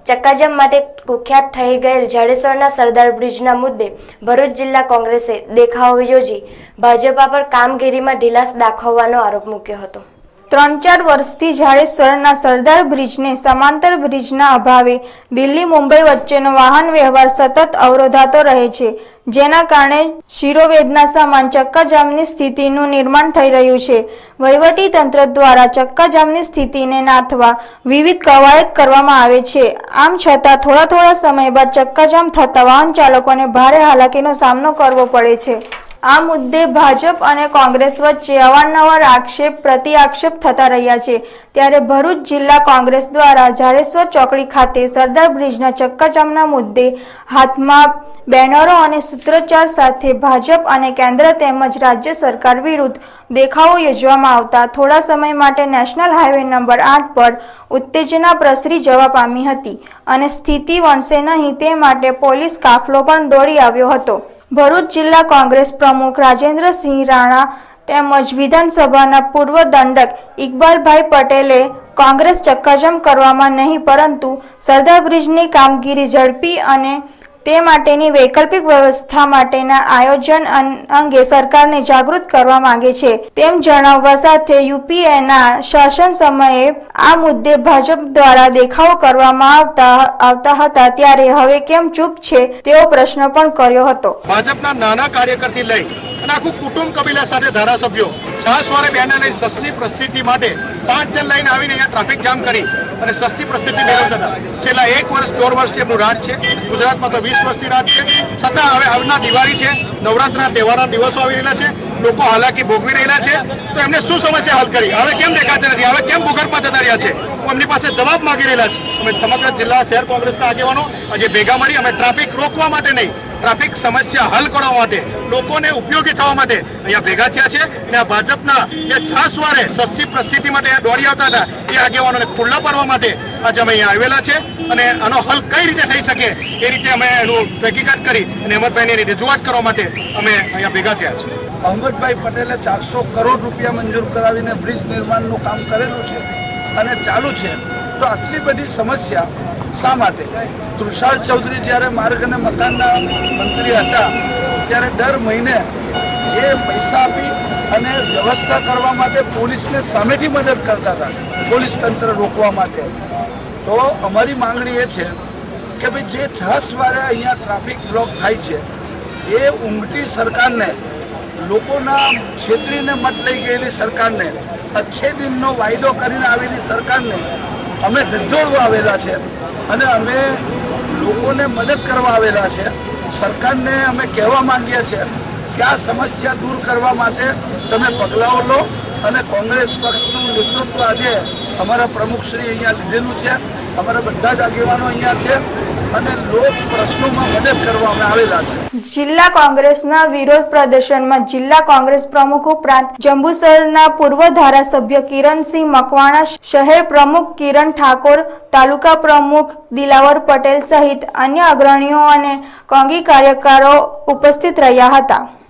ચક્કાજામ માટે કુખ્યાત થઈ ગયેલ જાડેશ્વરના સરદાર બ્રિજના મુદ્દે ભરૂચ જિલ્લા કોંગ્રેસે દેખાવો યોજી ભાજપા પર કામગીરીમાં ઢીલાસ દાખવવાનો આરોપ મૂક્યો હતો। 3-4 વર્ષથી જાડેશ્વરના સરદાર બ્રિજને સમાંતર બ્રિજના અભાવે દિલ્હી મુંબઈ વચ્ચેનો વાહન વ્યવહાર સતત અવરોધાતો રહે છે, જેના કારણે શિરોવેદના સમાન ચક્કાજામની સ્થિતિનું નિર્માણ થઈ રહ્યું છે। વહીવટી તંત્ર દ્વારા ચક્કાજામની સ્થિતિને નાથવા વિવિધ કવાયત કરવામાં આવે છે, આમ છતાં થોડા સમય બાદ ચક્કાજામ થતા વાહન ચાલકોને ભારે હાલાકીનો સામનો કરવો પડે છે। આ મુદ્દે ભાજપ અને કોંગ્રેસ વચ્ચે અવારનવાર આક્ષેપ પ્રતિ આક્ષેપ થતા રહ્યા છે। ત્યારે ભરૂચ જિલ્લા કોંગ્રેસ દ્વારા જાડેશ્વર ચોકડી ખાતે સરદાર બ્રિજના ચક્કાજામના મુદ્દે હાથમાં બેનરો અને સૂત્રોચ્ચાર સાથે ભાજપ અને કેન્દ્ર તેમજ રાજ્ય સરકાર વિરુદ્ધ દેખાવો યોજવામાં આવતા થોડા સમય માટે નેશનલ હાઈવે નંબર 8 પર ઉત્તેજના પ્રસરી જવા પામી હતી અને સ્થિતિ વણસે નહીં તે માટે પોલીસ કાફલો પણ દોડી આવ્યો હતો। ભરૂચ જિલ્લા કોંગ્રેસ પ્રમુખ રાજેન્દ્રસિંહ રાણા તેમજ વિધાનસભાના પૂર્વ દંડક ઇકબાલભાઈ પટેલે કોંગ્રેસ ચક્કાજામ કરવામાં નહીં પરંતુ સરદાર બ્રિજની કામગીરી ઝડપી અને તે માટેની વૈકલ્પિક વ્યવસ્થા માટેના આયોજન અંગે સરકારને જાગૃત કરવા માંગે છે તેમ જણાવવા સાથે યુપીએના શાસન સમયે આ મુદ્દે ભાજપ દ્વારા દેખાવો કરવામાં આવતા હતા ત્યારે હવે કેમ ચૂપ છે તેવો પ્રશ્ન પણ કર્યો હતો। ભાજપના નાના કાર્યકરથી લઈ અને આખું કુટુંબ કબીલા સાથે ધારાસભ્યો છાસવારે બેનર લઈને સસ્તી પ્રસિદ્ધિ માટે 5 જણ લઈને આવીને અહીંયા ટ્રાફિક જામ કરી અને સસ્તી પ્રસિદ્ધિ મેળવતા હતા। છેલ્લા 1 વર્ષ 1.5 વર્ષથી એમનું રાજ છે। ગુજરાતમાં તો 20 વર્ષથી રાજ છે, છતાં હવે આવનાર દિવાળી છે, નવરાત્રના તહેવારના દિવસો આવી રહેલા છે, લોકો હાલાકી ભોગવી રહેલા છે, તો એમને શું સમસ્યા હલ કરી? હવે કેમ દેખાતા નથી? હવે કેમ ભૂગર્ભમાં જતા રહ્યા છે? એમની પાસે જવાબ માંગી રહેલા છે। અમે સમગ્ર જિલ્લા શહેર કોંગ્રેસના આગેવાનો આજે ભેગા મળી અમે ટ્રાફિક રોકવા માટે નહીં, ટ્રાફિક સમસ્યા હલ કરવા માટે, લોકોને ઉપયોગી થવા માટે અહીંયા ભેગા થયા છે અને આ ભાજપના જે છાસવારે સસ્તી પ્રસિદ્ધિ માટે દોડી આવતા હતા એ આગેવાનોને ખુલ્લા પાડવા માટે આજે અમે અહીંયા આવેલા છે અને આનો હલ કઈ રીતે થઈ શકે એ રીતે અમે એનું તહકીકાત કરી અને અહેમદભાઈને રજૂઆત કરવા માટે અમે અહીંયા ભેગા થયા છે। અહેમદભાઈ પટેલે 400 કરોડ રૂપિયા મંજૂર કરાવીને બ્રિજ નિર્માણનું કામ કરેલું છે અને ચાલુ છે, તો આટલી બધી સમસ્યા શા માટે? તૃષાલ ચૌધરી જ્યારે માર્ગ અને મકાનના મંત્રી હતા ત્યારે દર મહિને એ પૈસા આપી અને વ્યવસ્થા કરવા માટે પોલીસને સામેથી મદદ કરતા હતા, પોલીસ તંત્ર રોકવા માટે। તો અમારી માંગણી એ છે કે ભાઈ જે છાસવારે અહીંયા ટ્રાફિક બ્લોક થાય છે એ ઊંઘતી સરકારને, લોકોના છેતરીને મત લઈ ગયેલી સરકારને, अच्छे दिनનો વાયદો કરીને આવેલી સરકારને અમે ઢંઢોળવા આવેલા છે અને અમે લોકોને મદદ કરવા આવેલા છે। સરકારને અમે કહેવા માંગીએ છીએ કે આ સમસ્યા દૂર કરવા માટે તમે પગલાઓ લો અને કોંગ્રેસ પક્ષનું નેતૃત્વ આજે અમારા પ્રમુખશ્રી અહીંયા લીધેલું છે, અમારા બધા જ આગેવાનો અહીંયા છે અને લોક પ્રશ્નોમાં મદદ કરવા અમે આવેલા છે। જિલ્લા કોંગ્રેસના વિરોધ પ્રદર્શનમાં જિલ્લા કોંગ્રેસ પ્રમુખ ઉપરાંત જંબુસરના પૂર્વ ધારાસભ્ય કિરણસિંહ મકવાણા, શહેર પ્રમુખ કિરણ ઠાકોર, તાલુકા પ્રમુખ દિલાવર પટેલ સહિત અન્ય અગ્રણીઓ અને કોંગી કાર્યકરો ઉપસ્થિત રહ્યા હતા।